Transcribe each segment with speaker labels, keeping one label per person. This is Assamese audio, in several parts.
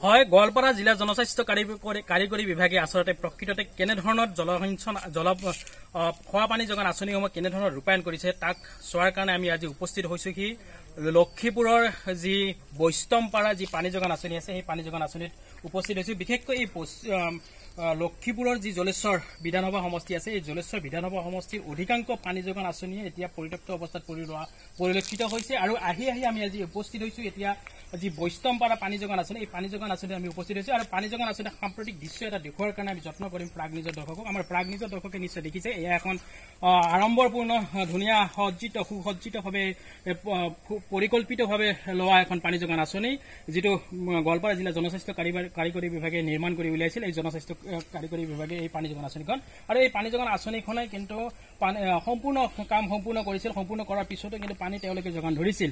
Speaker 1: হয় গোৱালপাৰা জিলা জনস্বাস্থ্য কাৰিকৰী বিভাগে আচলতে প্ৰকৃততে কেনেধৰণৰ জলসিঞ্চন খোৱা পানী যোগান আঁচনিসমূহ কেনেধৰণৰ ৰূপায়ণ কৰিছে তাক চোৱাৰ কাৰণে আমি আজি উপস্থিত হৈছোহি লক্ষীপুৰৰ যি বৈষ্ণমপাৰা যি পানী যোগান আঁচনি আছে সেই পানী যোগান আঁচনিত উপস্থিত হৈছো। বিশেষকৈ এই লক্ষীপুৰৰ যি জলেশ্বৰ বিধানসভা সমষ্টি আছে এই জলেশ্বৰ বিধানসভা সমষ্টিৰ অধিকাংশ পানী যোগান আঁচনিয়ে এতিয়া পৰিত্যক্ত অৱস্থাত পৰিলক্ষিত হৈছে আৰু আহি আমি আজি উপস্থিত হৈছো এতিয়া যি বৈষ্ণমপাৰা পানী যোগান আঁচনি এই পানী যোগান আঁচনিত আমি উপস্থিত হৈছো আৰু পানী যোগান আঁচনিৰ সাম্প্ৰতিক দৃশ্য এটা দেখুৱাৰ কাৰণে আমি যত্ন কৰিম প্ৰাগ নিজৰ দৰ্শকক। আমাৰ প্ৰাগ নিজৰ দৰ্শকে নিশ্চয় দেখিছে এয়া এখন আড়ম্বৰপূৰ্ণ ধুনীয়া সুসজ্জিতভাৱে পৰিকল্পিতভাৱে লোৱা এখন পানী যোগান আঁচনি যিটো গোৱালপাৰা জিলা জনস্বাস্থ্য কাৰিকৰী বিভাগে নিৰ্মাণ কৰি উলিয়াইছিল। এই জনস্বাস্থ্য কাৰিকৰী বিভাগে এই পানী যোগান আঁচনিখন আৰু এই পানী যোগান আঁচনিখনে কিন্তু সম্পূৰ্ণ কাম সম্পূৰ্ণ কৰিছিল। সম্পূৰ্ণ কৰাৰ পিছতো কিন্তু পানী তেওঁলোকে যোগান ধৰিছিল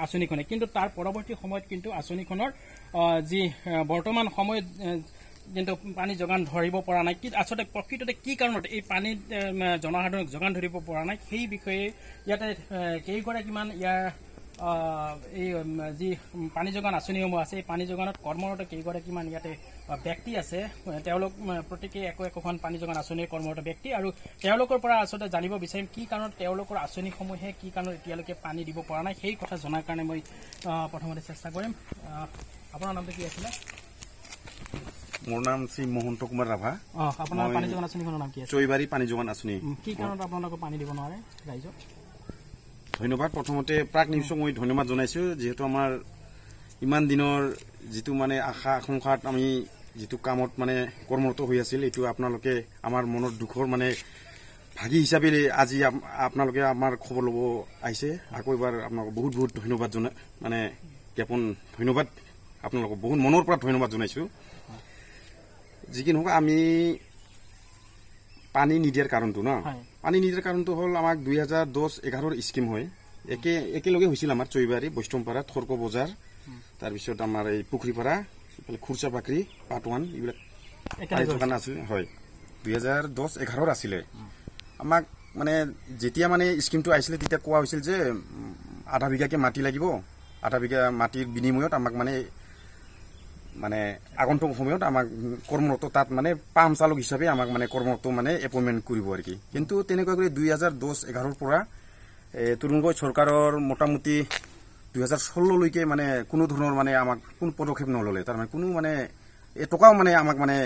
Speaker 1: আঁচনিখনে, কিন্তু তাৰ পৰৱৰ্তী সময়ত কিন্তু আঁচনিখনৰ যি বৰ্তমান সময়ত কিন্তু পানী যোগান ধৰিব পৰা নাই। আচলতে প্ৰকৃততে কি কাৰণত এই পানী জনসাধাৰণক যোগান ধৰিব পৰা নাই সেই বিষয়ে ইয়াতে কেইগৰাকীমান ইয়াৰ এই যি পানী যোগান আঁচনিসমূহ আছে এই পানী যোগানত কৰ্মৰত কেইগৰাকীমান ইয়াতে ব্যক্তি আছে। তেওঁলোক প্ৰত্যেকেই একোখন পানী যোগান আঁচনিৰ কৰ্মৰত ব্যক্তি আৰু তেওঁলোকৰ পৰা আচলতে জানিব বিচাৰিম কি কাৰণত তেওঁলোকৰ আঁচনিসমূহে কি কাৰণত এতিয়ালৈকে পানী দিব পৰা নাই সেই কথা জনাৰ কাৰণে মই প্ৰথমতে চেষ্টা কৰিম। আপোনাৰ নামটো কি আছিলে?
Speaker 2: মোৰ নাম শ্ৰী মহন্ত কুমাৰ ৰাভা।
Speaker 1: আপোনাৰ পানী যোগান আঁচনিখনৰ নাম কি আছে?
Speaker 2: চৈবাৰী পানী যোগান আঁচনি।
Speaker 1: কি কাৰণত আপোনালোকে পানী দিব নোৱাৰে ৰাইজক?
Speaker 2: ধন্যবাদ। প্ৰথমতে প্ৰাক নিউজক মই ধন্যবাদ জনাইছো, যিহেতু আমাৰ ইমান দিনৰ যিটো মানে আশা আকাংক্ষাত আমি যিটো কামত মানে কৰ্মৰত হৈ আছিল এইটো আপোনালোকে আমাৰ মনৰ দুখৰ মানে ভাগি হিচাপে আজি আপোনালোকে আমাৰ খবৰ ল'ব আহিছে। আকৌ এবাৰ আপোনালোকক বহুত ধন্যবাদ মানে জ্ঞাপন ধন্যবাদ আপোনালোকক বহুত মনৰ পৰা ধন্যবাদ জনাইছো। যি কি নহওক আমি পানী নিদিয়াৰ কাৰণটো পানী নিদিয়াৰ কাৰণটো হ'ল আমাক 2010-11 স্কিম হয় একেলগে হৈছিল আমাৰ চৈবাৰী বৈষ্ণমপাৰা থৰ্ক বজাৰ তাৰপিছত আমাৰ এই পুখুৰীপাৰা খুৰচা পাকৰি পাটৱান এইবিলাক যোগান আছিল। হয় 2010-11 আছিলে। আমাক মানে যেতিয়া মানে স্কিমটো আহিছিলে তেতিয়া কোৱা হৈছিল যে আধা বিঘাকে মাটি লাগিব, আধা বিঘা মাটিৰ বিনিময়ত আমাক মানে আগন্তুক সময়ত আমাক কৰ্মৰত তাত মানে পাম চালক হিচাপে আমাক মানে কৰ্মৰত মানে এপইণ্টমেণ্ট কৰিব আৰু কি। কিন্তু তেনেকুৱা কৰি 2010-11 পৰা তৰুণগড় চৰকাৰৰ মোটামুটি 2016লৈকে মানে কোনো ধৰণৰ মানে আমাক কোনো পদক্ষেপ নললে। তাৰমানে কোনো মানে এটকাও মানে আমাক মানে